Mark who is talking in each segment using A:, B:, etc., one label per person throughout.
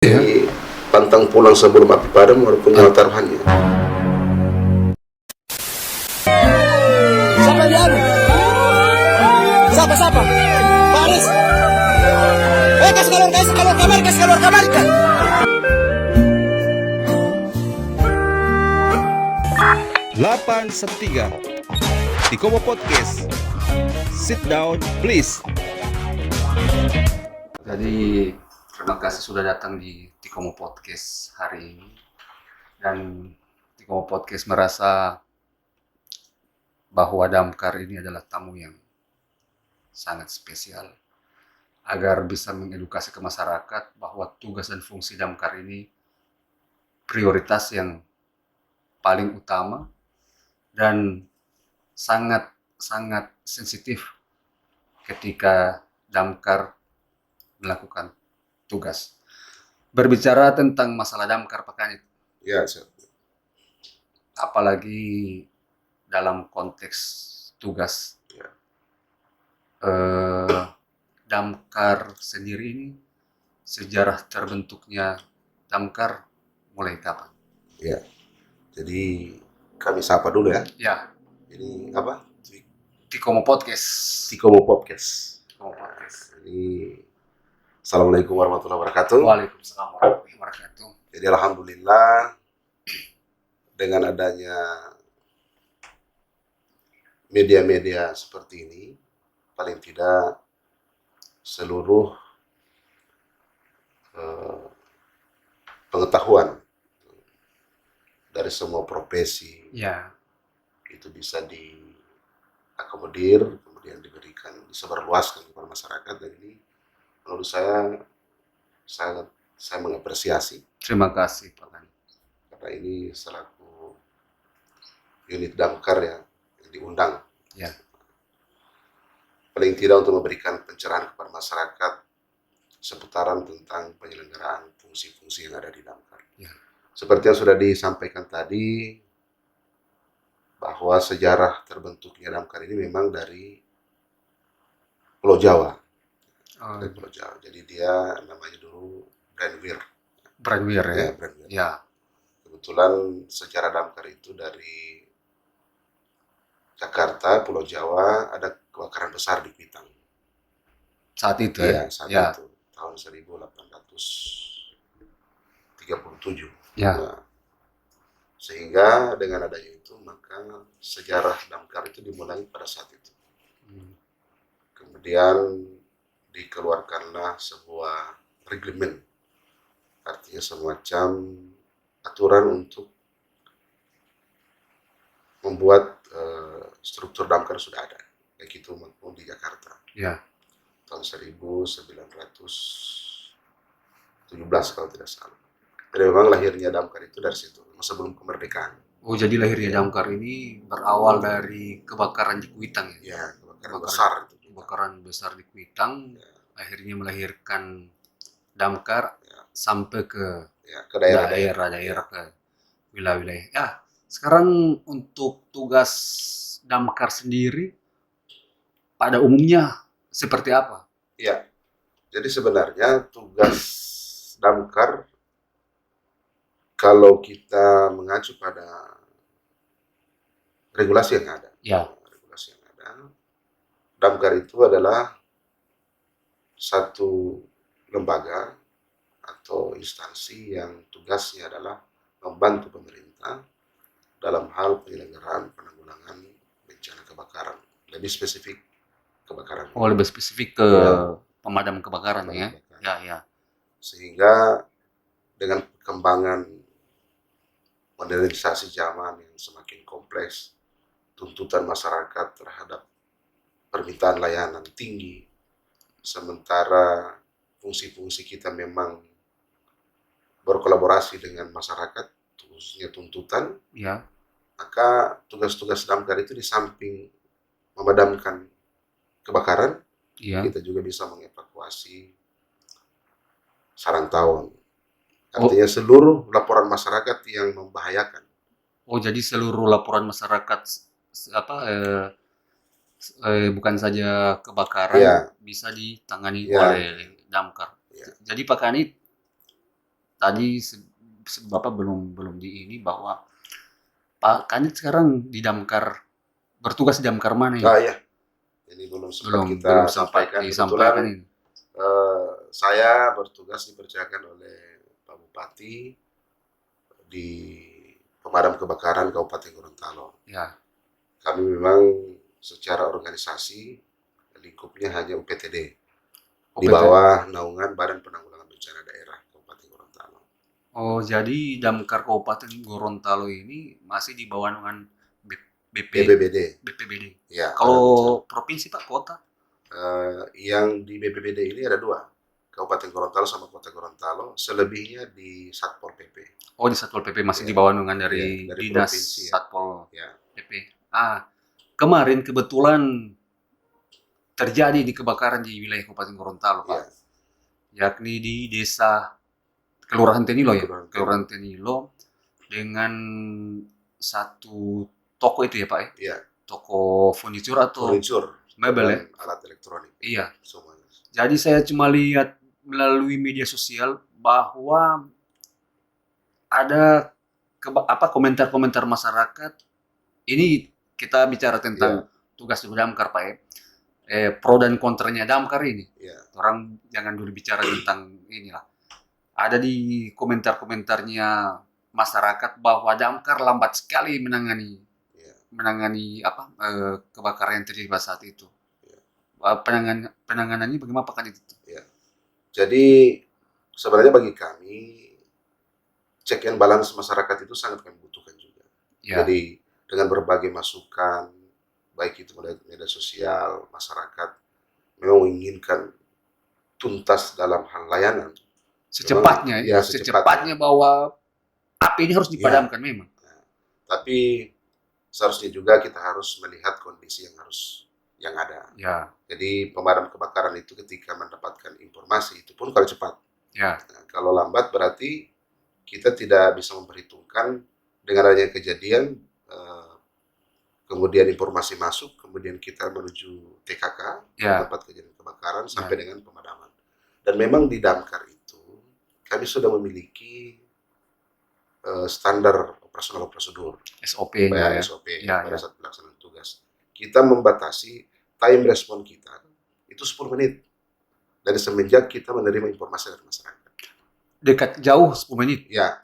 A: Jadi pantang pulang sebelum api padam walaupun nyawa taruhannya.
B: Siapa dia? Siapa? Paris. Kasih keluar kamar.
C: 813 Tikomo Podcast. Sit down please.
D: Jadi terima kasih sudah datang di Tikomo Podcast hari ini. Dan Tikomo Podcast merasa bahwa Damkar ini adalah tamu yang sangat spesial agar bisa mengedukasi ke masyarakat bahwa tugas dan fungsi Damkar ini prioritas yang paling utama dan sangat sensitif ketika Damkar melakukan tugas. Berbicara tentang masalah damkar Pak Kanit,
A: Ya,
D: apalagi dalam konteks tugas,
A: ya.
D: Damkar sendiri ini, sejarah terbentuknya Damkar mulai kapan?
A: Ya. Jadi kami sapa dulu ya.
D: Ya,
A: Ini apa?
D: Tikomo Podcast.
A: Tikomo Podcast.
D: Tikomo Podcast.
A: Ini Assalamualaikum warahmatullahi wabarakatuh.
D: Waalaikumsalam warahmatullahi wabarakatuh.
A: Jadi alhamdulillah dengan adanya media-media seperti ini, paling tidak seluruh pengetahuan dari semua profesi
D: Ya,
A: itu bisa diakomodir, kemudian diberikan, disebarluaskan kepada masyarakat, dan ini menurut saya mengapresiasi
D: terima kasih Pak Kanit.
A: karena ini selaku unit damkar yang diundang.
D: Ya.
A: Paling tidak untuk memberikan pencerahan kepada masyarakat seputaran tentang penyelenggaraan fungsi-fungsi yang ada di damkar.
D: Ya.
A: Seperti yang sudah disampaikan tadi, bahwa sejarah terbentuknya damkar ini memang dari Pulau Jawa. Dari Pulau Jawa. Jadi dia namanya dulu Brandweer.
D: Brandweer ya.
A: Brandweer.
D: Ya.
A: Kebetulan sejarah damkar itu dari Jakarta, Pulau Jawa, ada kebakaran besar di Kuitang.
D: Saat itu
A: Ya,
D: ya.
A: saat
D: Ya.
A: itu tahun 1837.
D: Ya.
A: Nah, sehingga dengan adanya itu maka sejarah damkar itu dimulai pada saat itu. Kemudian dikeluarkanlah sebuah reglemen, artinya semacam aturan untuk membuat struktur damkar sudah ada, baik itu maupun di Jakarta.
D: Ya.
A: Tahun 1917 kalau tidak salah. Jadi memang lahirnya damkar itu dari situ, sebelum kemerdekaan.
D: Oh, jadi lahirnya damkar ini berawal dari kebakaran di Kuitang ya?
A: Ya, kebakaran besar itu.
D: Kebakaran besar di Kuitang,
A: Ya.
D: akhirnya melahirkan damkar
A: Ya.
D: sampai ke
A: Daerah-daerah.
D: ke wilayah-wilayah. Ya, sekarang untuk tugas damkar sendiri pada umumnya seperti apa?
A: Ya, jadi sebenarnya tugas damkar kalau kita mengacu pada regulasi yang ada.
D: Ya.
A: Regulasi yang ada, damkar itu adalah satu lembaga atau instansi yang tugasnya adalah membantu pemerintah dalam hal penyelenggaraan penanggulangan bencana kebakaran. Lebih spesifik kebakaran.
D: Oh, lebih spesifik ke
A: Ya.
D: pemadam kebakaran ya?
A: Kebakaran.
D: Ya, ya.
A: Sehingga dengan perkembangan modernisasi zaman yang semakin kompleks, tuntutan masyarakat terhadap permintaan layanan tinggi, sementara fungsi-fungsi kita memang berkolaborasi dengan masyarakat, khususnya tuntutan,
D: Ya.
A: maka tugas-tugas damkar itu di samping memadamkan kebakaran,
D: Ya.
A: kita juga bisa mengevakuasi sarang tawon. Artinya seluruh laporan masyarakat yang membahayakan.
D: Oh, jadi seluruh laporan masyarakat bukan saja kebakaran
A: Ya.
D: bisa ditangani
A: Ya.
D: oleh damkar.
A: Ya.
D: Jadi Pak Kanit, tadi Bapak belum di ini bahwa Pak Kanit sekarang di Damkar, bertugas di Damkar mana ya?
A: Iya, ini belum sempat
D: Belum
A: kita
D: belum sempat
A: sampaikan.
D: disampaikan
A: Kebetulan
D: ini.
A: saya bertugas dipercayakan oleh Pak Bupati di pemadam kebakaran Kabupaten Gorontalo.
D: Ya,
A: Kami memang secara organisasi lingkupnya hanya UPTD di
D: OPT.
A: bawah naungan Badan Penanggulangan Bencana Daerah Kabupaten Gorontalo.
D: Oh, jadi Damkar Kabupaten Gorontalo ini masih di bawah naungan
A: BPBD.
D: BPBD.
A: Ya.
D: Kalau provinsi Pak, kota?
A: Yang di BPBD ini ada 2, Kabupaten Gorontalo sama Kota Gorontalo. Selebihnya di Satpol PP.
D: Oh, di Satpol PP masih
A: Ya.
D: di bawah naungan dari,
A: Ya, dari
D: Dinas
A: provinsi, ya.
D: Satpol
A: Ya.
D: PP. Kemarin kebetulan terjadi di kebakaran di wilayah Kabupaten Gorontalo, Pak.
A: Ya.
D: Yakni di desa Kelurahan Tenilo ya,
A: Kelurahan
D: Kelurahan Tenilo, dengan satu toko itu ya Pak ya,
A: Ya.
D: toko furniture atau
A: Furniture
D: mebel ya.
A: dan alat elektronik.
D: Iya.
A: Semuanya.
D: Jadi saya cuma lihat melalui media sosial bahwa ada komentar-komentar masyarakat. Ini kita bicara tentang tugas damkar Pak ya. Pro dan kontranya damkar ini.
A: Ya.
D: Orang jangan dulu bicara tentang inilah. Ada di komentar-komentarnya masyarakat bahwa damkar lambat sekali menangani kebakaran yang terjadi pada saat itu. Penanganannya bagaimana Pak Kanit itu?
A: Ya. Jadi sebenarnya bagi kami check and balance masyarakat itu sangat kami butuhkan juga.
D: Ya.
A: Jadi dengan berbagai masukan, baik itu melalui media sosial, masyarakat memang menginginkan tuntas dalam hal layanan.
D: Secepatnya,
A: Memang,
D: secepatnya bahwa api ini harus dipadamkan memang.
A: Tapi seharusnya juga kita harus melihat kondisi yang ada.
D: Ya.
A: Jadi pemadam kebakaran itu ketika mendapatkan informasi itu pun kalau cepat.
D: Ya.
A: Nah, kalau lambat berarti kita tidak bisa memperhitungkan dengan adanya kejadian, kemudian informasi masuk, kemudian kita menuju TKK, tempat kejadian kebakaran, sampai dengan pemadaman. Dan memang di damkar itu kami sudah memiliki standar operasional prosedur
D: SOP
A: SOP pada saat pelaksanaan tugas. Kita membatasi time respon kita itu 10 menit dari semenjak kita menerima informasi dari masyarakat.
D: Dekat jauh 10 menit?
A: Ya,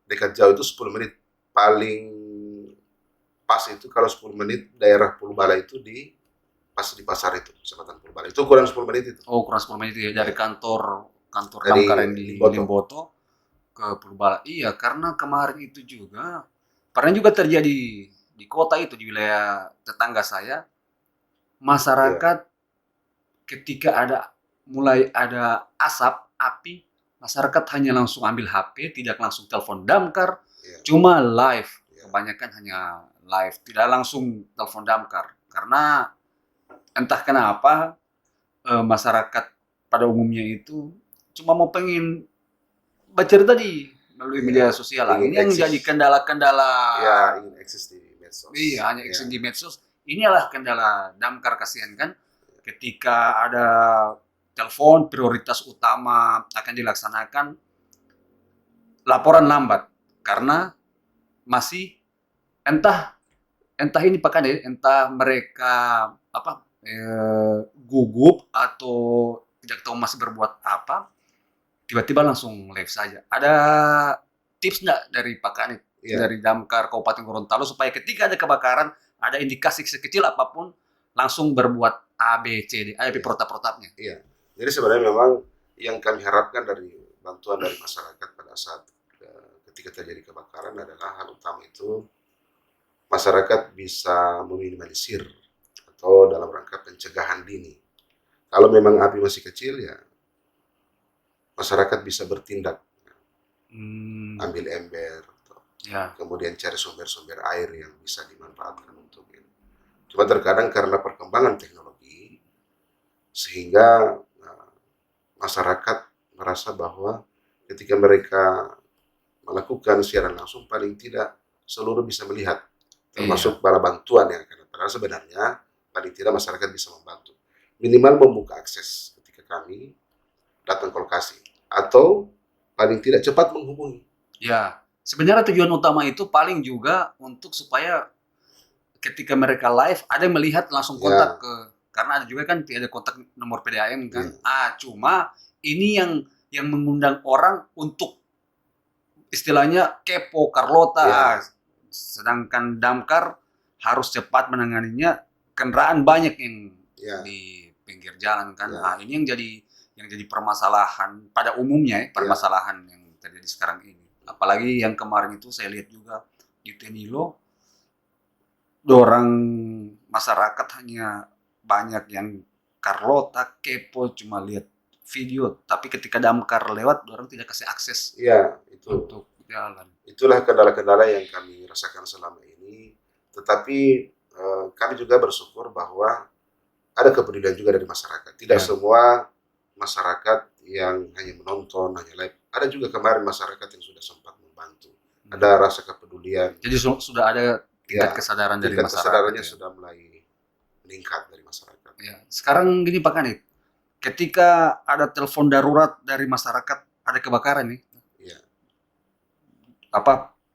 A: dekat jauh itu 10 menit. Paling pas itu kalau 10 menit daerah Pulbala itu pas di pasar itu, Kecamatan Pulbala. Itu kurang 10 menit itu.
D: Oh, kurang 10 menit itu ya, dari kantor damkar yang di Limboto ke Pulbala. Iya, karena kemarin itu juga pernah juga terjadi di kota itu, di wilayah tetangga saya. Masyarakat ketika mulai ada asap, api, masyarakat hanya langsung ambil HP, tidak langsung telepon damkar, cuma live. Kebanyakan hanya live, tidak langsung telepon damkar. Karena entah kenapa masyarakat pada umumnya itu cuma mau pengen bercerita melalui media sosial. Ini yang menjadi kendala-kendala.
A: Ya, ingin eksis di medsos.
D: Iya, hanya eksis di medsos. Inilah kendala damkar, kasihan kan. Ketika ada telepon, prioritas utama akan dilaksanakan, laporan lambat. Karena masih entah ini Pak Kanit, entah mereka gugup atau tidak tahu masih berbuat apa, tiba-tiba langsung live saja. Ada tips nggak dari Pak Kanit, dari damkar Kabupaten Gorontalo, supaya ketika ada kebakaran, ada indikasi sekecil apapun, langsung berbuat A, B, C, D, ada protap-protapnya?
A: Iya. Jadi sebenarnya memang yang kami harapkan dari bantuan dari masyarakat pada saat ketika terjadi kebakaran adalah hal utama itu masyarakat bisa meminimalisir atau dalam rangka pencegahan dini. Kalau memang api masih kecil, ya masyarakat bisa bertindak, ambil ember, kemudian cari sumber-sumber air yang bisa dimanfaatkan untuk itu. Cuma terkadang karena perkembangan teknologi, sehingga masyarakat merasa bahwa ketika mereka melakukan siaran langsung, paling tidak seluruh bisa melihat, termasuk bala bantuan yang akan datang. Padahal sebenarnya paling tidak masyarakat bisa membantu. Minimal membuka akses ketika kami datang ke lokasi. Atau paling tidak cepat menghubungi.
D: Ya, sebenarnya tujuan utama itu paling juga untuk supaya ketika mereka live ada yang melihat langsung kontak ke, karena ada juga kan ada kontak nomor PDAM kan. Cuma ini yang mengundang orang untuk istilahnya kepo Carlota. Sedangkan damkar harus cepat menanganinya, kendaraan banyak yang di pinggir jalan kan. Ini yang jadi permasalahan pada umumnya permasalahan yang terjadi sekarang ini. Apalagi yang kemarin itu saya lihat juga di Tenilo, orang masyarakat hanya banyak yang Carlota kepo cuma lihat video, tapi ketika damkar lewat orang tidak kasih akses untuk jalan.
A: Itulah kendala-kendala yang kami rasakan selama ini. Tetapi kami juga bersyukur bahwa ada kepedulian juga dari masyarakat. Tidak semua masyarakat yang hanya menonton, hanya live. Ada juga kemarin masyarakat yang sudah sempat membantu. Ada rasa kepedulian.
D: Jadi sudah ada tingkat kesadaran dari masyarakat.
A: Tingkat kesadarannya sudah mulai meningkat dari masyarakat.
D: Ya. Sekarang gini Pak Kanit, ketika ada telepon darurat dari masyarakat, ada kebakaran nih.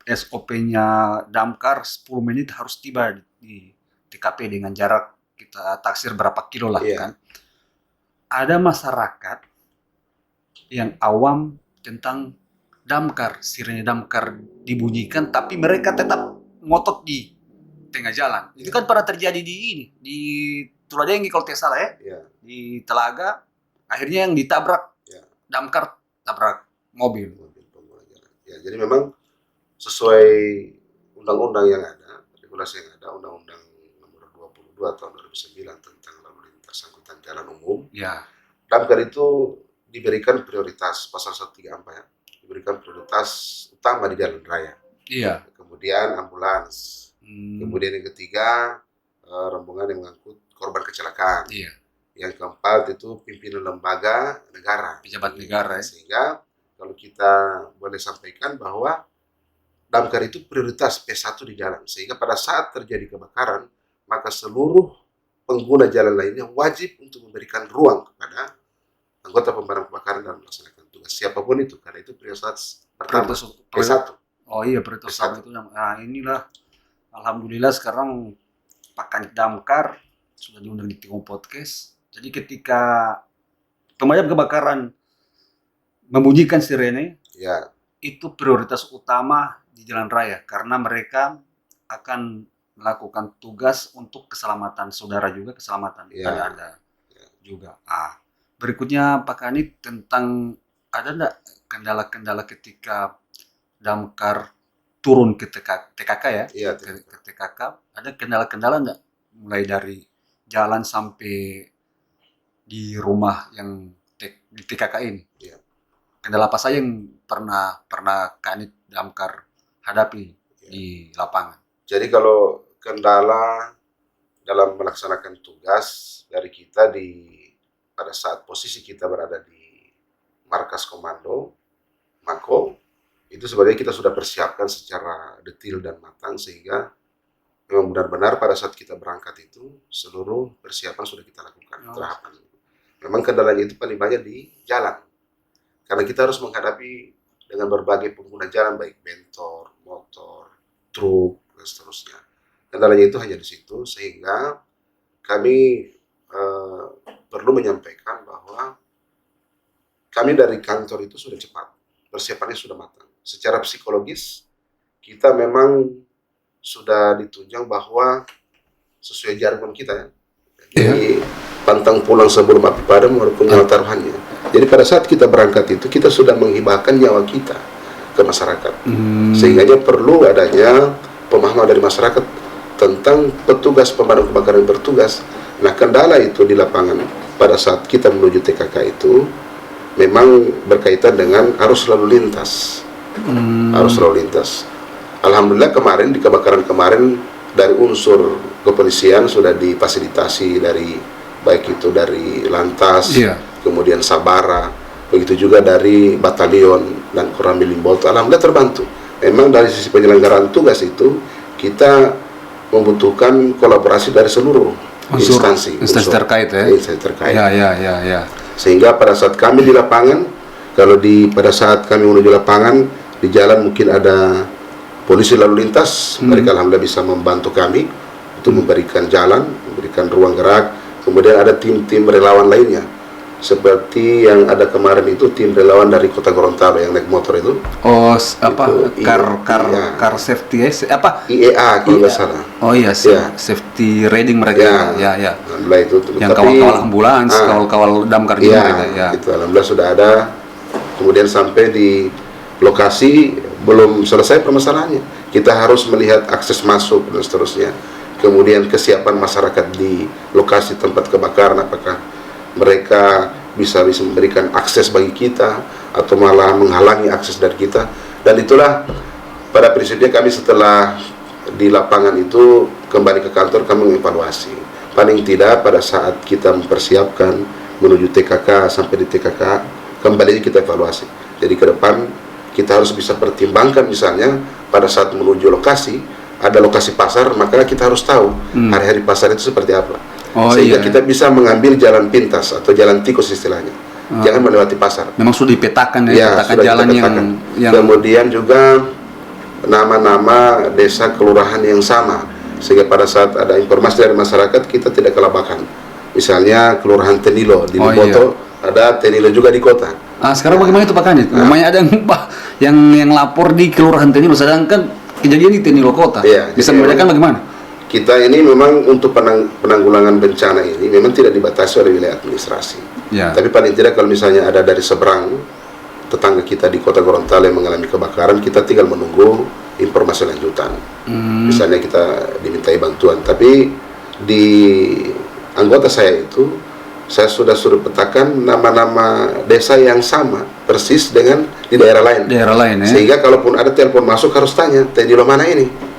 D: SOP-nya damkar 10 menit harus tiba di TKP dengan jarak kita taksir berapa kilo lah kan. Ada masyarakat yang awam tentang damkar, sirene damkar dibunyikan, tapi mereka tetap ngotot di tengah jalan. Itu kan pernah terjadi di Tuladenggi kalau tidak salah di Telaga, akhirnya yang ditabrak damkar tabrak mobil
A: pengguna jalan. Jadi memang sesuai undang-undang yang ada, regulasi yang ada, Undang-Undang Nomor 22 tahun 2009 tentang lalu lintas angkutan jalan umum. Damkar itu diberikan prioritas, pasal 134 diberikan prioritas utama di jalan raya. Kemudian ambulans. Kemudian yang ketiga rombongan yang mengangkut korban kecelakaan. Yang keempat itu pimpinan lembaga negara,
D: pejabat negara.
A: Sehingga kalau kita boleh sampaikan bahwa damkar itu prioritas P1 di jalan. Sehingga pada saat terjadi kebakaran, maka seluruh pengguna jalan lainnya wajib untuk memberikan ruang kepada anggota pemadam kebakaran dalam melaksanakan tugas. Siapapun itu, karena itu prioritas pertama P1.
D: Prioritas pertama itu. Nah inilah, alhamdulillah sekarang Pak Kanit Damkar sudah diundang di Tiko Podcast. Jadi ketika pemadam kebakaran membunyikan sirene, itu prioritas utama di jalan raya karena mereka akan melakukan tugas untuk keselamatan saudara juga, keselamatan ada juga. Berikutnya Pak Kanit, tentang ada enggak kendala-kendala ketika damkar turun ke TKK ke TKK, ada kendala-kendala enggak mulai dari jalan sampai di rumah yang di TKK ini? Kendala apa saja yang pernah Kanit damkar hadapi di lapangan?
A: Jadi kalau kendala dalam melaksanakan tugas dari kita pada saat posisi kita berada di markas komando Mako, itu sebenarnya kita sudah persiapkan secara detail dan matang sehingga memang benar-benar pada saat kita berangkat itu seluruh persiapan sudah kita lakukan. Memang kendalanya itu paling banyak di jalan. Karena kita harus menghadapi dengan berbagai pengguna jalan, baik bentor, motor, truk, dan seterusnya. Kendalanya itu hanya di situ, sehingga kami perlu menyampaikan bahwa kami dari kantor itu sudah cepat, persiapannya sudah matang. Secara psikologis, kita memang sudah ditunjang bahwa sesuai jargon kita jadi pantang pulang sebelum api padam walaupun nyawa taruhannya. Jadi pada saat kita berangkat itu kita sudah menghibahkan nyawa kita ke masyarakat. Sehingga perlu adanya pemahaman dari masyarakat tentang petugas pemadam kebakaran bertugas. Nah, kendala itu di lapangan pada saat kita menuju TKK itu memang berkaitan dengan arus lalu lintas. Arus lalu lintas. Alhamdulillah kemarin di kebakaran kemarin dari unsur kepolisian sudah difasilitasi dari baik itu dari Lantas, kemudian Sabara, begitu juga dari Batalion dan Koramil Limboto. Alhamdulillah terbantu. Memang dari sisi penyelenggaraan tugas itu kita membutuhkan kolaborasi dari seluruh instansi
D: terkait
A: Instansi terkait.
D: Ya.
A: Sehingga pada saat kami di lapangan Kalau pada saat kami menuju lapangan, di jalan mungkin ada polisi lalu lintas, mereka alhamdulillah bisa membantu kami untuk memberikan jalan, memberikan ruang gerak. Kemudian ada tim-tim relawan lainnya, seperti yang ada kemarin itu tim relawan dari Kota Gorontalo yang naik motor itu.
D: Oh, car
A: iya.
D: safety apa?
A: IEA kalau nggak salah.
D: Oh iya,
A: Iya.
D: safety riding mereka. Ya.
A: Alhamdulillah itu.
D: Yang kawal-kawal ambulans, kawal-kawal damkar juga mereka. Ya.
A: Itu alhamdulillah sudah ada. Kemudian sampai di lokasi belum selesai permasalahannya. Kita harus melihat akses masuk dan seterusnya. Kemudian kesiapan masyarakat di lokasi tempat kebakaran, apakah mereka bisa memberikan akses bagi kita atau malah menghalangi akses dari kita. Dan itulah pada prinsipnya kami setelah di lapangan itu kembali ke kantor, kami mengevaluasi. Paling tidak pada saat kita mempersiapkan menuju TKK, sampai di TKK kembali kita evaluasi. Jadi ke depan kita harus bisa pertimbangkan, misalnya pada saat menuju lokasi ada lokasi pasar, maka kita harus tahu hari-hari pasar itu seperti apa. Sehingga kita bisa mengambil jalan pintas atau jalan tikus istilahnya. Jangan melewati pasar.
D: Memang sudah dipetakan ya, petakan jalan yang
A: kemudian juga nama-nama desa kelurahan yang sama, sehingga pada saat ada informasi dari masyarakat kita tidak kelabakan. Misalnya kelurahan Tenilo di Limboto, ada Tenilo juga di kota.
D: Sekarang bagaimana itu Pak Kanit? Namanya ada yang lapor di kelurahan Tenilo, sedangkan kejadian di Tenilo kota. Bisa membedakan bagaimana?
A: Kita ini memang untuk penanggulangan bencana ini memang tidak dibatasi oleh wilayah administrasi. Tapi paling tidak kalau misalnya ada dari seberang tetangga kita di Kota Gorontalo yang mengalami kebakaran, kita tinggal menunggu informasi lanjutan. Misalnya kita dimintai bantuan. Tapi di anggota saya itu, saya sudah petakan nama-nama desa yang sama persis dengan di daerah lain. Sehingga kalaupun ada telepon masuk harus tanya Tenilo mana ini.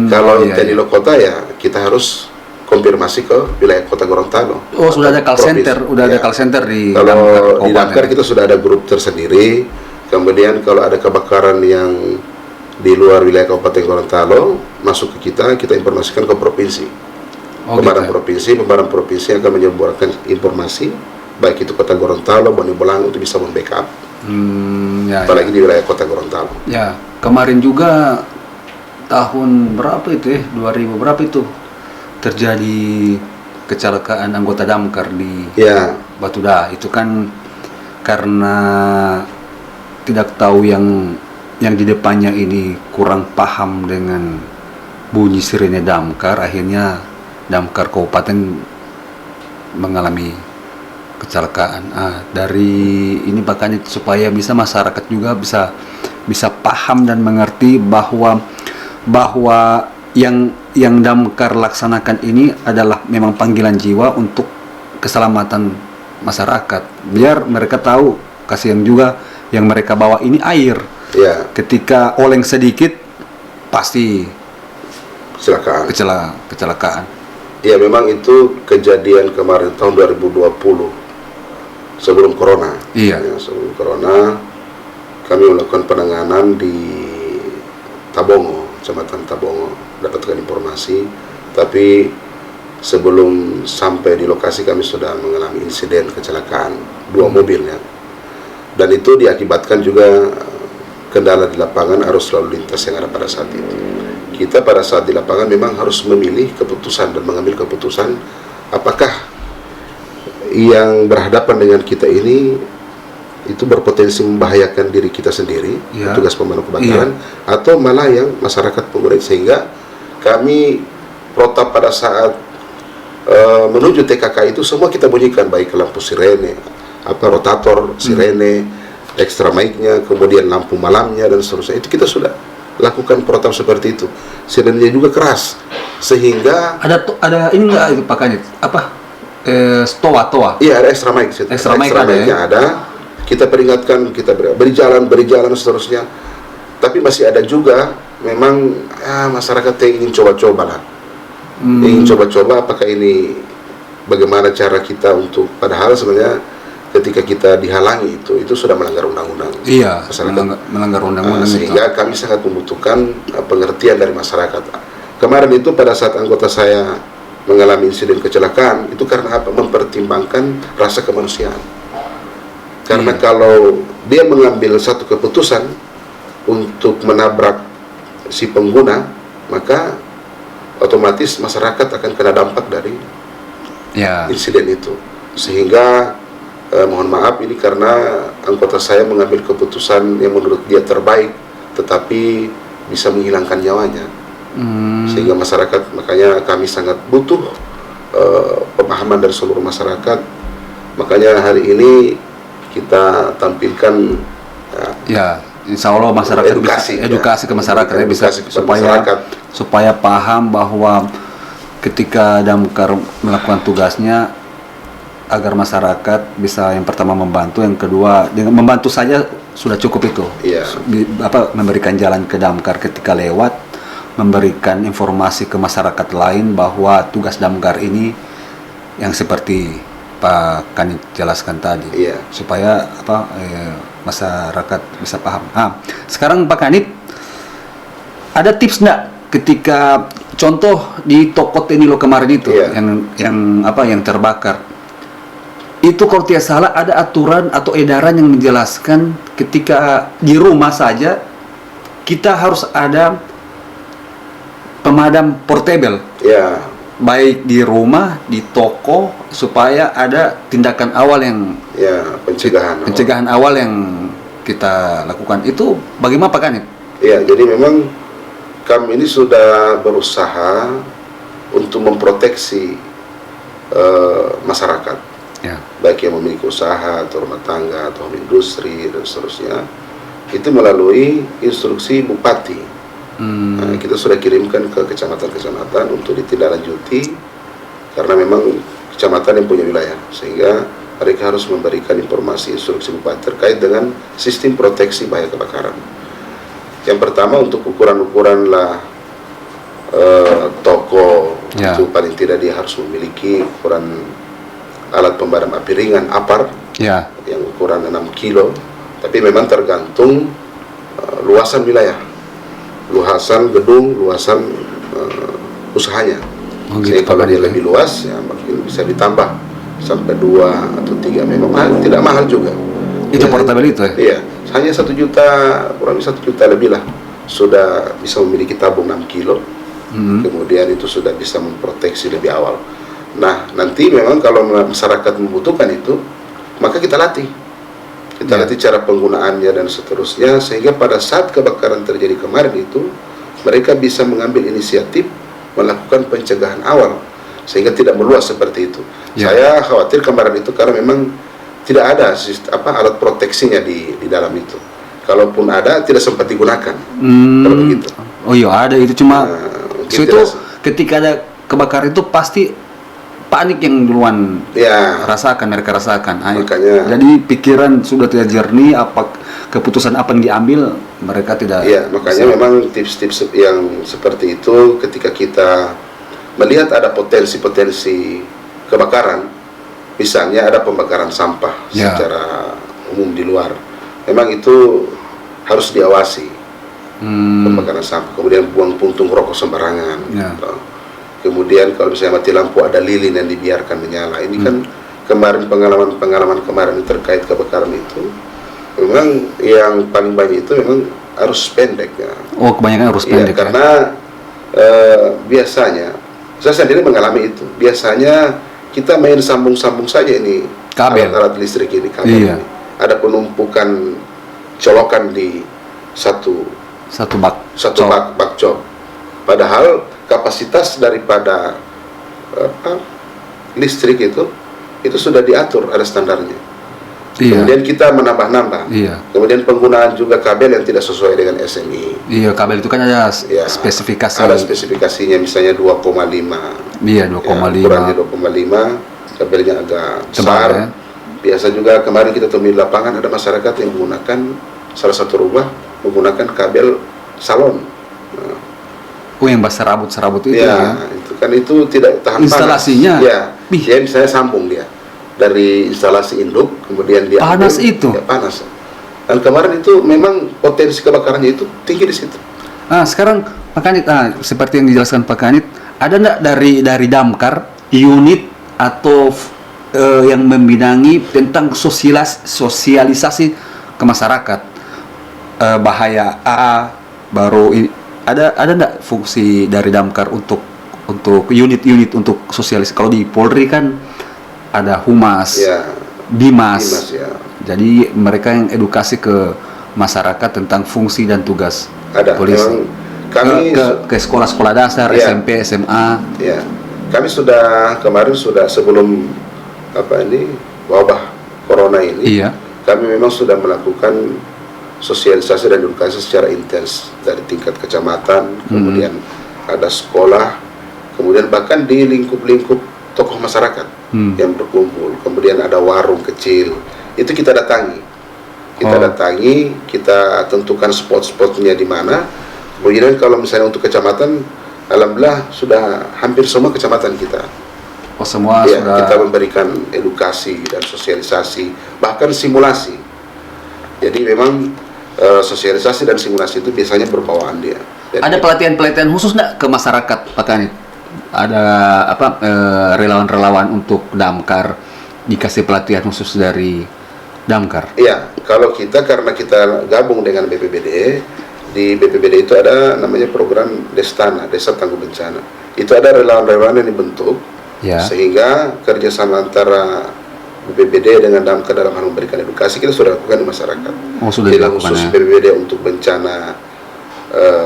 A: Kalau Tenilo kota ya kita harus konfirmasi ke wilayah Kota Gorontalo.
D: Sudah ada call center, ada call center di
A: kalau di Damkar kita sudah ada grup tersendiri. Kemudian kalau ada kebakaran yang di luar wilayah Kabupaten Gorontalo masuk ke kita informasikan ke provinsi. Pembaran provinsi akan menyebarkan informasi baik itu Kota Gorontalo, Bone Bolang untuk bisa membackup. Apalagi di wilayah Kota Gorontalo.
D: Kemarin juga tahun berapa itu 2000 berapa itu terjadi kecelakaan anggota damkar di Batuda. Itu kan karena tidak tahu yang di depannya ini kurang paham dengan bunyi sirene damkar, akhirnya damkar kabupaten mengalami kecelakaan. Dari ini makanya supaya bisa masyarakat juga bisa paham dan mengerti bahwa yang damkar laksanakan ini adalah memang panggilan jiwa untuk keselamatan masyarakat. Biar mereka tahu, kasihan juga yang mereka bawa ini air. Ketika oleng sedikit pasti kecelakaan.
A: Ya memang itu kejadian kemarin tahun 2020 sebelum corona. Sebelum corona kami melakukan penanganan di Tabongo, Kecamatan Tabongo, dapatkan informasi. Tapi sebelum sampai di lokasi kami sudah mengalami insiden kecelakaan 2 mobil ya. Dan itu diakibatkan juga kendala di lapangan arus lalu lintas yang ada pada saat itu. Kita pada saat di lapangan memang harus memilih keputusan dan mengambil keputusan apakah yang berhadapan dengan kita ini itu berpotensi membahayakan diri kita sendiri, petugas pemadam kebakaran, atau malah yang masyarakat pengguna. Sehingga kami protap pada saat menuju TKK itu semua kita bunyikan, baik lampu sirene, rotator sirene, ekstra mic-nya, kemudian lampu malamnya dan seterusnya. Itu kita sudah lakukan protap seperti itu. Sirenenya juga keras, sehingga
D: ada ini enggak itu pakainya toa.
A: Iya, ada extra mic. Extra mic-nya ada. Kita peringatkan, kita beri jalan seterusnya. Tapi masih ada juga memang masyarakat yang ingin coba-coba lah. Ingin coba-coba apakah ini bagaimana cara kita untuk, padahal sebenarnya ketika kita dihalangi itu sudah melanggar undang-undang. Melanggar undang-undang. Sehingga kami sangat membutuhkan pengertian dari masyarakat. Kemarin itu pada saat anggota saya mengalami insiden kecelakaan, itu karena apa? Mempertimbangkan rasa kemanusiaan. Karena kalau dia mengambil satu keputusan untuk menabrak si pengguna, maka otomatis masyarakat akan kena dampak dari insiden itu. Sehingga mohon maaf ini karena anggota saya mengambil keputusan yang menurut dia terbaik, tetapi bisa menghilangkan nyawanya. Sehingga masyarakat, makanya kami sangat butuh pemahaman dari seluruh masyarakat. Makanya hari ini kita tampilkan
D: insya Allah masyarakat edukasi ke masyarakat ya, bisa supaya paham bahwa ketika damkar melakukan tugasnya, agar masyarakat bisa yang pertama membantu, yang kedua dengan membantu saja sudah cukup itu. Memberikan jalan ke damkar ketika lewat, memberikan informasi ke masyarakat lain bahwa tugas damkar ini yang seperti Pak Kanit jelaskan tadi, supaya masyarakat bisa paham. Sekarang Pak Kanit, ada tips nggak ketika contoh di toko Tenilo kemarin itu yang terbakar? Itu kalau tidak salah ada aturan atau edaran yang menjelaskan ketika di rumah saja kita harus ada pemadam portable. Baik di rumah, di toko, supaya ada tindakan awal yang pencegahan awal yang kita lakukan. Itu bagaimana Pak Kanit?
A: Jadi memang kami ini sudah berusaha untuk memproteksi masyarakat, baik yang memiliki usaha atau rumah tangga atau industri dan seterusnya, itu melalui instruksi bupati. Kita sudah kirimkan ke kecamatan-kecamatan untuk ditindaklanjuti, karena memang kecamatan yang punya wilayah, sehingga mereka harus memberikan informasi instruksi bupati terkait dengan sistem proteksi bahaya kebakaran. Yang pertama, untuk ukuran-ukuran toko, itu paling tidak dia harus memiliki ukuran alat pemadam api ringan APAR yang ukuran 6 kilo, tapi memang tergantung luasan wilayah, luasan gedung, luasan usahanya. Jadi kalau dia lebih luas, ya mungkin bisa ditambah sampai 2 atau 3. Memang tidak mahal juga.
D: Itu portable itu ya?
A: Iya, hanya 1 juta, kurang lebih 1 juta lebih lah, sudah bisa memiliki tabung 6 kilo. Kemudian itu sudah bisa memproteksi lebih awal. Nah, nanti memang kalau masyarakat membutuhkan itu, maka kita latih. Kita latih cara penggunaannya dan seterusnya, sehingga pada saat kebakaran terjadi kemarin itu, mereka bisa mengambil inisiatif melakukan pencegahan awal, sehingga tidak meluas seperti itu. Saya khawatir kemarin itu karena memang tidak ada alat proteksinya di dalam itu. Kalaupun ada, tidak sempat digunakan. Kalau begitu.
D: Oh iya, ada itu cuma itu ketika ada kebakaran itu pasti panik yang duluan mereka rasakan.
A: Makanya,
D: jadi pikiran sudah tidak jernih, keputusan apa yang diambil mereka tidak.
A: Makanya memang tips-tips yang seperti itu ketika kita melihat ada potensi kebakaran, misalnya ada pembakaran sampah secara umum di luar, memang itu harus diawasi. Pembakaran sampah, kemudian buang puntung rokok sembarangan. Kemudian kalau misalnya mati lampu, ada lilin yang dibiarkan menyala. Ini kan kemarin pengalaman kemarin terkait kebakaran itu, memang yang paling banyak itu memang arus pendek.
D: Kebanyakan arus pendek.
A: Karena biasanya saya sendiri mengalami itu. Biasanya kita main sambung-sambung saja ini alat listrik ini, kabel ini. Ada penumpukan colokan di satu bak job. Padahal kapasitas daripada listrik itu sudah diatur, ada standarnya. Kemudian kita menambah-nambah. Kemudian penggunaan juga kabel yang tidak sesuai dengan SMI.
D: Kabel itu kan ada spesifikasi.
A: Ada spesifikasinya, misalnya 2,5.
D: 2,5.
A: Kurangnya 2,5. Kabelnya agak besar. Biasa juga kemarin kita temui di lapangan ada masyarakat yang menggunakan salah satu rumah menggunakan kabel salon.
D: Yang serabut itu
A: itu kan itu tidak tahan
D: instalasinya
A: panas. Dia misalnya sambung dia dari instalasi induk, kemudian dia
D: panas itu.
A: Panas. Dan kemarin itu memang potensi kebakarannya itu tinggi di situ.
D: Sekarang Pak Kanit, seperti yang dijelaskan Pak Kanit, ada nggak dari damkar unit atau yang membidangi tentang sosialisasi ke masyarakat. Bahaya A, baru ini ada enggak fungsi dari Damkar untuk unit-unit untuk sosialisasi? Kalau di Polri kan ada Humas,
A: Ya,
D: Dimas.
A: ya.
D: Jadi mereka yang edukasi ke masyarakat tentang fungsi dan tugas
A: Ada.
D: polisi.
A: Memang kami
D: ke sekolah-sekolah dasar,
A: Ya.
D: SMP, SMA.
A: ya, kami kemarin sudah sebelum wabah corona ini,
D: Iya.
A: kami memang sudah melakukan sosialisasi dan edukasi secara intens dari tingkat kecamatan, kemudian ada sekolah, kemudian bahkan di lingkup-lingkup tokoh masyarakat yang berkumpul, kemudian ada warung kecil, itu kita datangi, kita tentukan spot-spotnya di mana. Kemudian kalau misalnya untuk kecamatan, alhamdulillah sudah hampir semua kecamatan kita.
D: Oh, semua
A: Ya,
D: sudah.
A: kita memberikan edukasi dan sosialisasi, bahkan simulasi. Jadi memang sosialisasi dan simulasi itu biasanya berbawaan dia. Jadi,
D: Ada pelatihan-pelatihan khusus nggak ke masyarakat, Pak Kanit? Ada relawan-relawan untuk Damkar dikasih pelatihan khusus dari Damkar?
A: Iya, kalau karena kita gabung dengan BPBD, di BPBD itu ada namanya program Destana, Desa Tangguh Bencana. Itu ada relawan-relawan yang dibentuk,
D: Ya.
A: sehingga kerjasama antara BPBD dengan Damkar dalam hal memberikan edukasi kita sudah lakukan di masyarakat.
D: Oh, sudah
A: Tidak
D: dilakukan
A: khusus
D: ya.
A: BPBD untuk bencana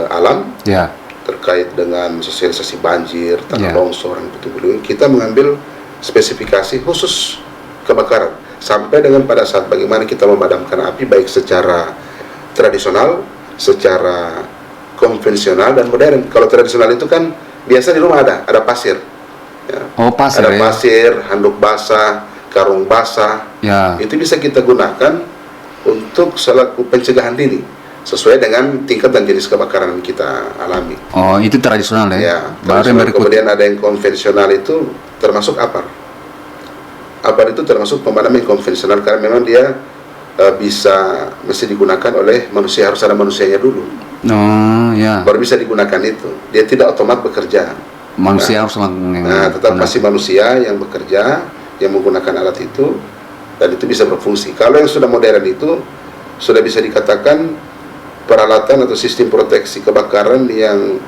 A: alam,
D: Ya.
A: terkait dengan sosialisasi banjir, tanah
D: Ya.
A: longsor, dan puting-puting, kita mengambil spesifikasi khusus kebakaran sampai dengan pada saat bagaimana kita memadamkan api baik secara tradisional, secara konvensional dan modern. Kalau tradisional itu kan biasa di rumah ada pasir, ya.
D: Oh, pasir
A: ada
D: ya.
A: pasir, handuk basah, karung basah,
D: Ya.
A: itu bisa kita gunakan untuk selaku pencegahan dini sesuai dengan tingkat dan jenis kebakaran yang kita alami.
D: Oh, itu tradisional ya.
A: Ya,
D: Baru yang
A: tradisional.
D: berikut.
A: Kemudian ada yang konvensional, itu termasuk APAR. APAR itu termasuk pemadaman yang konvensional karena memang dia mesti digunakan oleh manusia, harus ada manusianya dulu,
D: Oh, ya.
A: baru bisa digunakan itu. Dia tidak otomat bekerja.
D: Manusia harus langsung.
A: Nah, tetap masih manusia yang bekerja, yang menggunakan alat itu, dan itu bisa berfungsi. Kalau yang sudah modern itu sudah bisa dikatakan peralatan atau sistem proteksi kebakaran yang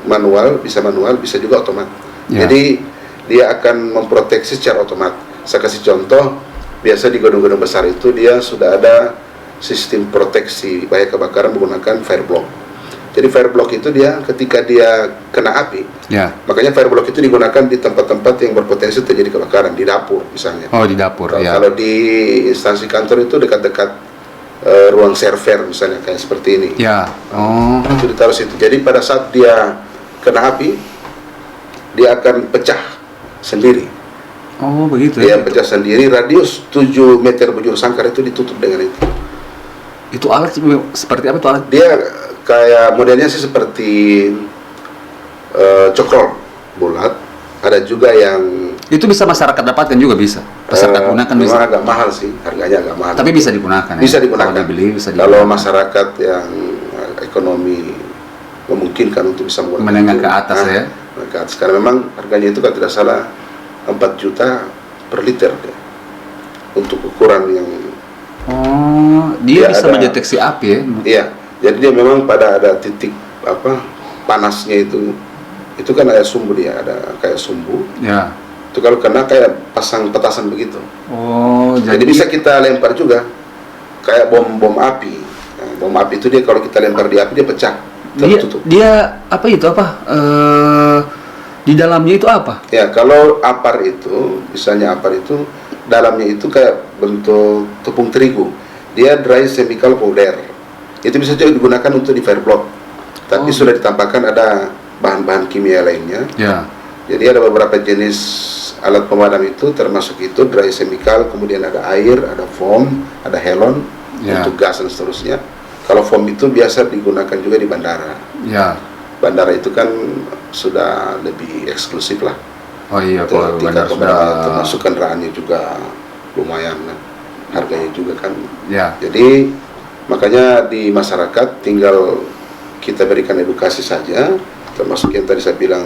A: bisa juga otomat.
D: Ya.
A: Jadi dia akan memproteksi secara otomat. Saya kasih contoh, biasa di gedung-gedung besar itu dia sudah ada sistem proteksi bahaya kebakaran menggunakan fireblock. Jadi fireblock itu dia ketika dia kena api,
D: Ya.
A: makanya fireblock itu digunakan di tempat-tempat yang berpotensi terjadi kebakaran, di dapur misalnya.
D: Oh, di dapur ya.
A: Kalau di instansi kantor itu dekat-dekat ruang server misalnya, kayak seperti ini.
D: Ya. Oh.
A: Itu ditaruh situ. Jadi pada saat dia kena api, dia akan pecah sendiri.
D: Oh, begitu
A: Dia
D: ya.
A: pecah sendiri, radius 7 meter bujur sangkar itu ditutup dengan itu.
D: Itu alat seperti apa itu alat?
A: Dia kayak modelnya sih seperti cokrol bulat. Ada juga yang
D: Itu bisa masyarakat dapatkan juga bisa. Masyarakat gunakan bisa.
A: memang agak mahal sih, harganya agak mahal.
D: Tapi bisa digunakan ya.
A: Bisa digunakan.
D: Kalau dibeli bisa
A: Kalau
D: digunakan.
A: masyarakat yang ekonomi memungkinkan untuk bisa menggunakan
D: Menengah
A: itu,
D: ke atas ya.
A: menengah ke atas. Karena memang harganya itu kalau tidak salah 4 juta per liter ya. Untuk ukuran yang
D: Oh, dia
A: Dia
D: bisa
A: ada-
D: mendeteksi api ya.
A: iya. Jadi dia memang pada ada titik panasnya itu kan ada sumbu, dia ada kayak sumbu.
D: Ya.
A: Itu kalau kena kayak pasang petasan begitu.
D: Oh,
A: Jadi bisa kita lempar juga kayak bom api. Nah, bom api itu dia kalau kita lempar di api dia pecah, tertutup.
D: dia apa itu apa? Di dalamnya itu apa?
A: Ya, kalau apar itu, misalnya apar itu dalamnya itu kayak bentuk tepung terigu. Dia dry chemical powder. Itu bisa juga digunakan untuk di fireblock. Tapi
D: Oh.
A: sudah ditambahkan ada bahan-bahan kimia lainnya.
D: Ya.
A: Jadi ada beberapa jenis alat pemadam itu, termasuk itu dry chemical, kemudian ada air, ada foam, ada helon
D: Ya.
A: untuk gas dan seterusnya. Kalau foam itu biasa digunakan juga di bandara.
D: Ya.
A: Bandara itu kan sudah lebih eksklusif lah.
D: Oh iya, kalau
A: Tingkat
D: bandar
A: pemadamnya,
D: sudah.
A: termasuk kendaraannya juga lumayan, harganya juga kan.
D: Ya.
A: Jadi makanya di masyarakat tinggal kita berikan edukasi saja, termasuk yang tadi saya bilang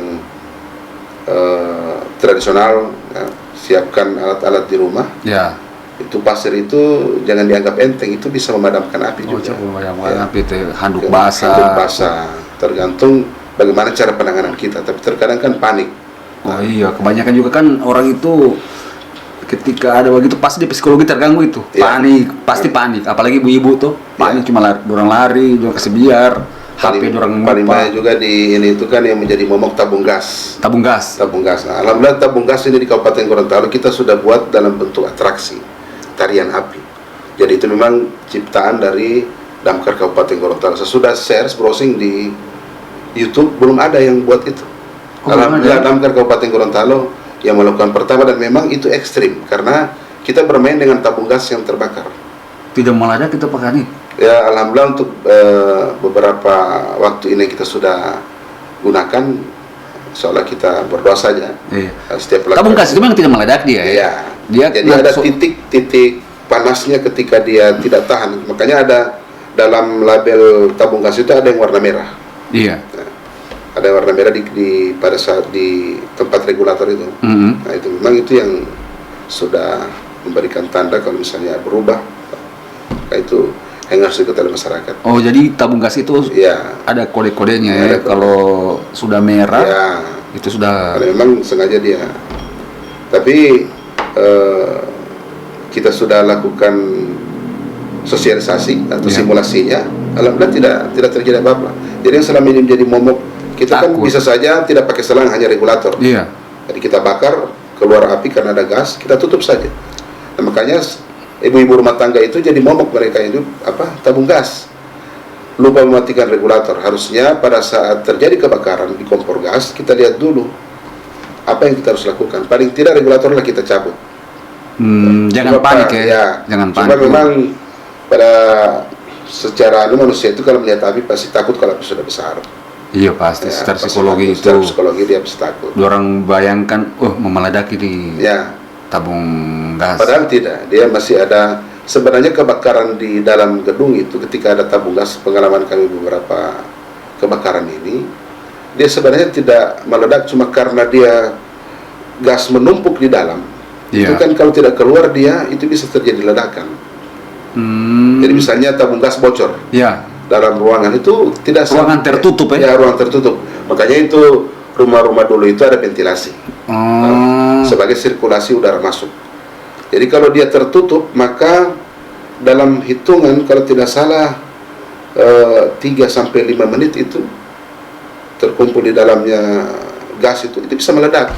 A: tradisional, ya, siapkan alat-alat di rumah.
D: Ya.
A: Itu pasir itu jangan dianggap enteng, itu bisa memadamkan api
D: Oh,
A: juga.
D: coba memadamkan
A: Ya.
D: api itu handuk
A: Handuk
D: basah.
A: basah. Tergantung bagaimana cara penanganan kita. Tapi terkadang kan panik.
D: Oh iya, kebanyakan juga kan orang itu ketika ada begitu pasti di psikologi terganggu itu.
A: Iya.
D: Panik, pasti panik. Apalagi ibu-ibu tuh panik cuma dorang lari, dorang kasih biar, HP dorang
A: Paling
D: lupa.
A: banyak juga di ini itu kan yang menjadi momok tabung gas.
D: Tabung gas.
A: Tabung gas. Nah, alhamdulillah tabung gas ini di Kabupaten Gorontalo kita sudah buat dalam bentuk atraksi tarian api. Jadi itu memang ciptaan dari Damkar Kabupaten Gorontalo. Saya sudah share browsing di YouTube, belum ada yang buat itu.
D: Oh,
A: Alhamdulillah
D: belum ada.
A: Damkar Kabupaten Gorontalo yang melakukan pertama, dan memang itu ekstrim karena kita bermain dengan tabung gas yang terbakar.
D: Tidak meledak kita pakai ini.
A: Ya, alhamdulillah untuk beberapa waktu ini kita sudah gunakan, seolah kita berdoa saja.
D: Iya.
A: Setiap
D: Tabung gas itu memang tidak meledak dia ya.
A: Iya.
D: Dia
A: Jadi ada
D: langsung-
A: titik-titik panasnya ketika dia tidak tahan. Makanya ada dalam label tabung gas itu ada yang warna merah.
D: Iya.
A: Ada yang warna merah di pada saat di tempat regulator itu.
D: Mhm.
A: Nah, itu memang itu yang sudah memberikan tanda kalau misalnya berubah. Nah, itu yang harus diketahui masyarakat.
D: Oh, jadi tabung gas itu
A: Ya,
D: ada kode-kodenya ya.
A: Ada kode.
D: Kalau sudah merah
A: ya.
D: itu sudah
A: Karena memang sengaja dia. Tapi kita sudah lakukan sosialisasi atau
D: Ya.
A: simulasinya. Alhamdulillah tidak terjadi apa-apa. Jadi yang selama ini menjadi momok kita kan
D: Takut.
A: bisa saja tidak pakai selang, hanya regulator.
D: Iya.
A: Jadi kita bakar, keluar api karena ada gas, kita tutup saja. Nah, makanya ibu-ibu rumah tangga itu jadi momok, mereka itu tabung gas. Lupa mematikan regulator. Harusnya pada saat terjadi kebakaran di kompor gas, kita lihat dulu apa yang kita harus lakukan. Paling tidak regulatorlah kita cabut.
D: Jangan
A: Cuma,
D: panik ya.
A: ya.
D: Jangan
A: Cuma
D: panik.
A: memang pada secara manusia itu kalau melihat api pasti takut kalau api sudah besar.
D: Iya pasti.
A: Ya,
D: Secara
A: pasti
D: psikologi
A: takut.
D: itu.
A: Secara psikologi dia pasti takut.
D: Orang bayangkan, memeledaki di
A: Ya.
D: tabung gas.
A: Padahal tidak, dia masih ada. Sebenarnya kebakaran di dalam gedung itu ketika ada tabung gas, pengalaman kami beberapa kebakaran ini, dia sebenarnya tidak meledak cuma karena dia gas menumpuk di dalam.
D: Iya.
A: Itu kan kalau tidak keluar dia itu bisa terjadi ledakan. Jadi misalnya tabung gas bocor
D: Ya.
A: dalam ruangan itu tidak
D: Ruangan
A: sampai-
D: tertutup ya?
A: Ya, ruangan tertutup. Makanya itu rumah-rumah dulu itu ada ventilasi sebagai sirkulasi udara masuk. Jadi kalau dia tertutup, maka dalam hitungan kalau tidak salah 3 sampai 5 menit itu terkumpul di dalamnya gas itu bisa meledak.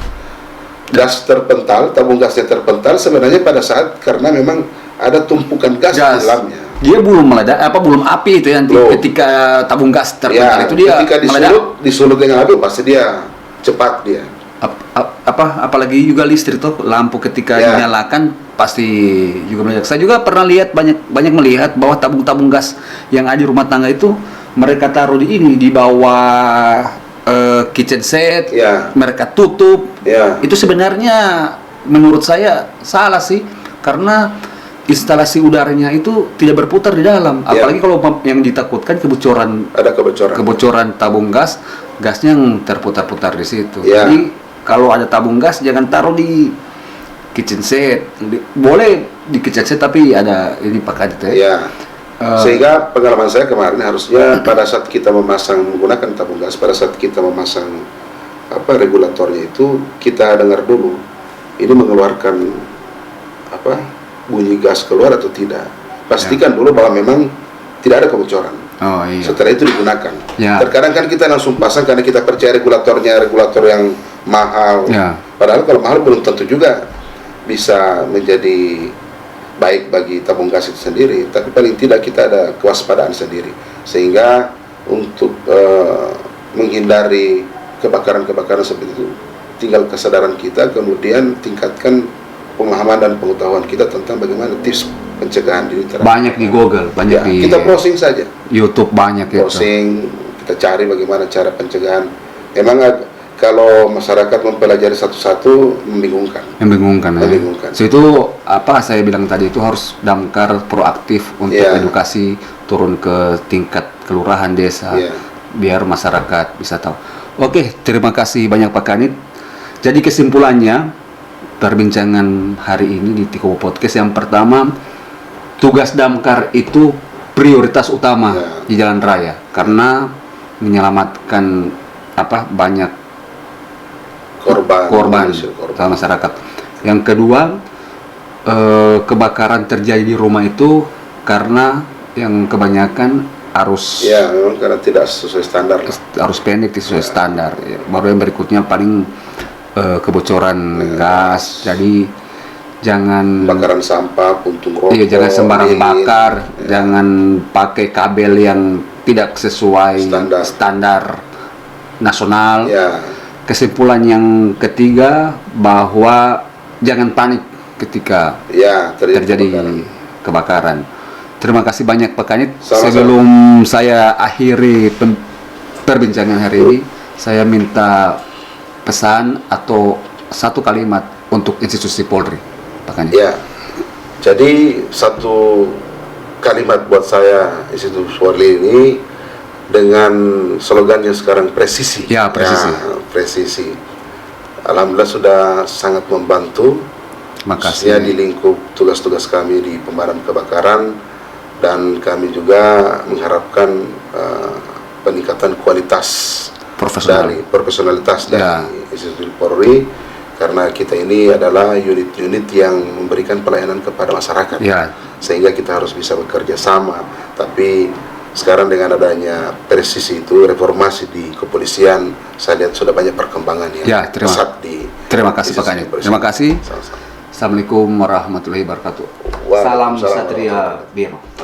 A: Gas terpental, tabung gasnya terpental sebenarnya pada saat karena memang ada tumpukan gas, di dalamnya.
D: Dia belum meledak, belum api itu ya, nanti
A: Belum.
D: ketika tabung gas terpental
A: Ya,
D: itu dia
A: ketika
D: meledak.
A: disulut dengan api pasti dia cepat dia.
D: Apalagi juga listrik tuh, lampu ketika
A: Ya.
D: dinyalakan pasti juga meledak. Saya juga pernah lihat banyak melihat bahwa tabung-tabung gas yang ada di rumah tangga itu mereka taruh di bawah kitchen set,
A: Ya.
D: mereka tutup.
A: Ya.
D: Itu sebenarnya menurut saya salah sih, karena instalasi udaranya itu tidak berputar di dalam.
A: Ya.
D: Apalagi kalau yang ditakutkan kebocoran
A: Ada kebocoran.
D: tabung gasnya yang terputar-putar di situ.
A: Ya.
D: Jadi kalau ada tabung gas jangan taruh di kitchen set. Boleh di kitchen set tapi ada ini pakai itu ya.
A: Ya. Sehingga pengalaman saya kemarin harusnya pada saat kita menggunakan tabung gas, pada saat kita memasang regulatornya itu kita dengar dulu ini mengeluarkan bunyi gas keluar atau tidak. Pastikan dulu bahwa memang tidak ada kebocoran.
D: Oh iya.
A: Setelah itu digunakan.
D: Ya.
A: Terkadang kan kita langsung pasang karena kita percaya regulator yang mahal.
D: Ya.
A: Padahal kalau mahal belum tentu juga bisa menjadi baik bagi tabung gas itu sendiri. Tapi paling tidak kita ada kewaspadaan sendiri. Sehingga untuk menghindari kebakaran-kebakaran seperti itu, tinggal kesadaran kita, kemudian tingkatkan pemahaman dan pengetahuan kita tentang bagaimana tips pencegahan dini terhadap
D: Banyak di Google, banyak di
A: kita browsing saja.
D: YouTube banyak itu.
A: Browsing, kita cari bagaimana cara pencegahan. Memang kalau masyarakat mempelajari satu-satu membingungkan.
D: Membingungkan ya.
A: Membingungkan.
D: So, itu saya bilang tadi itu harus Damkar proaktif untuk
A: Ya.
D: edukasi, turun ke tingkat kelurahan desa,
A: Ya.
D: biar masyarakat bisa tahu. Oke, terima kasih banyak Pak Kanit. Jadi kesimpulannya perbincangan hari ini di Tikobo Podcast. Yang pertama, tugas damkar itu prioritas utama di jalan raya karena menyelamatkan banyak korban masyarakat. Yang kedua, kebakaran terjadi di rumah itu karena yang kebanyakan arus
A: memang karena tidak sesuai standar,
D: arus pendek sesuai standar. Baru yang berikutnya paling kebocoran gas. Jadi jangan
A: bakaran sampah, puntung rokok,
D: jangan sembarang bakar, jangan pakai kabel yang tidak sesuai standar nasional. Kesimpulan yang ketiga bahwa jangan panik ketika terjadi kebakaran. Terima kasih banyak Pak Kanit. Sebelum saya akhiri perbincangan hari ini, saya minta pesan atau satu kalimat untuk institusi Polri, Pak Kanit.
A: Jadi satu kalimat buat saya institusi Polri ini dengan slogan yang sekarang presisi. Presisi. Alhamdulillah sudah sangat membantu. Khususnya di lingkup tugas-tugas kami di pemadam kebakaran, dan kami juga mengharapkan peningkatan kualitas profesionalitas dari institusi Polri, karena kita ini adalah unit-unit yang memberikan pelayanan kepada masyarakat, sehingga kita harus bisa bekerja sama. Tapi sekarang dengan adanya presisi itu, reformasi di kepolisian, saya lihat sudah banyak perkembangan yang pesat di.
D: Terima kasih Pak Kanit. Terima kasih. Assalamualaikum warahmatullahi wabarakatuh. Salam Satria Biru.